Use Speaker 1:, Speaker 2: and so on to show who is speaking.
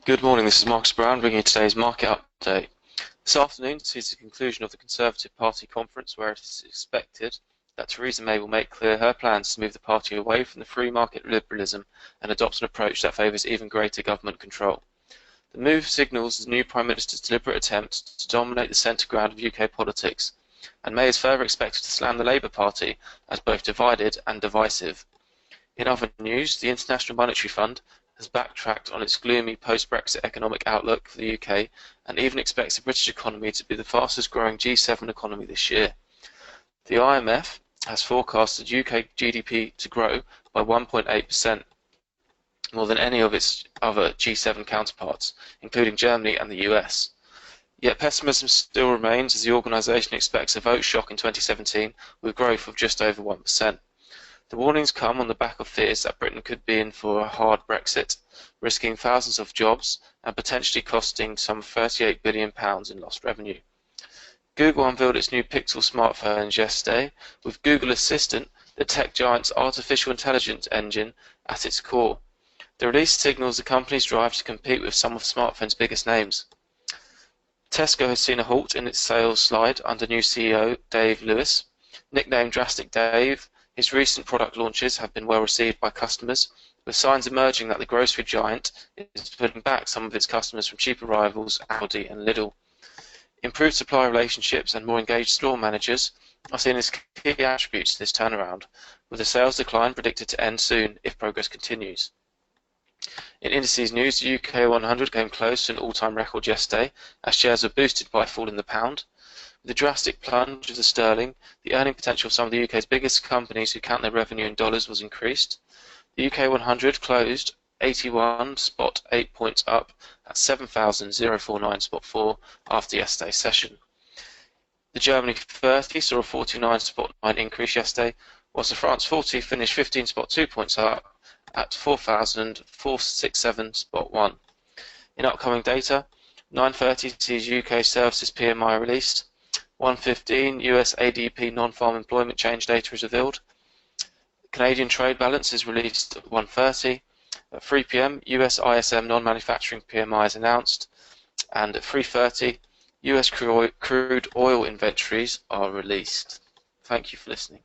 Speaker 1: Good morning, this is Marcus Brown bringing you today's market update. This afternoon sees the conclusion of the Conservative Party conference where it is expected that Theresa May will make clear her plans to move the party away from the free market liberalism and adopt an approach that favours even greater government control. The move signals the new Prime Minister's deliberate attempt to dominate the centre ground of UK politics, and May is further expected to slam the Labour Party as both divided and divisive. In other news, the International Monetary Fund has backtracked on its gloomy post-Brexit economic outlook for the UK and even expects the British economy to be the fastest growing G7 economy this year. The IMF has forecasted UK GDP to grow by 1.8%, more than any of its other G7 counterparts, including Germany and the US. Yet pessimism still remains as the organisation expects a vote shock in 2017 with growth of just over 1%. The warnings come on the back of fears that Britain could be in for a hard Brexit, risking thousands of jobs and potentially costing some £38 billion in lost revenue. Google unveiled its new Pixel smartphones yesterday, with Google Assistant, the tech giant's artificial intelligence engine, at its core. The release signals the company's drive to compete with some of smartphones' biggest names. Tesco has seen a halt in its sales slide under new CEO Dave Lewis. Nicknamed Drastic Dave, his recent product launches have been well received by customers, with signs emerging that the grocery giant is putting back some of its customers from cheaper rivals Aldi and Lidl. Improved supply relationships and more engaged store managers are seen as key attributes to this turnaround, with the sales decline predicted to end soon if progress continues. In indices news, the UK 100 came close to an all-time record yesterday, as shares were boosted by a fall in the pound. With the drastic plunge of the sterling, the earning potential of some of the UK's biggest companies who count their revenue in dollars was increased. The UK 100 closed 81.8 points up at 7,049.4 after yesterday's session. The Germany 30 saw a 49.9 increase yesterday, whilst the France 40 finished 15.2 points up at 4,467.1. In upcoming data, 9:30 sees UK services PMI released. 1:15 US ADP non-farm employment change data is revealed. Canadian trade balance is released at 1:30. At 3 p.m. US ISM non-manufacturing PMI is announced, and at 3:30 US crude oil inventories are released. Thank you for listening.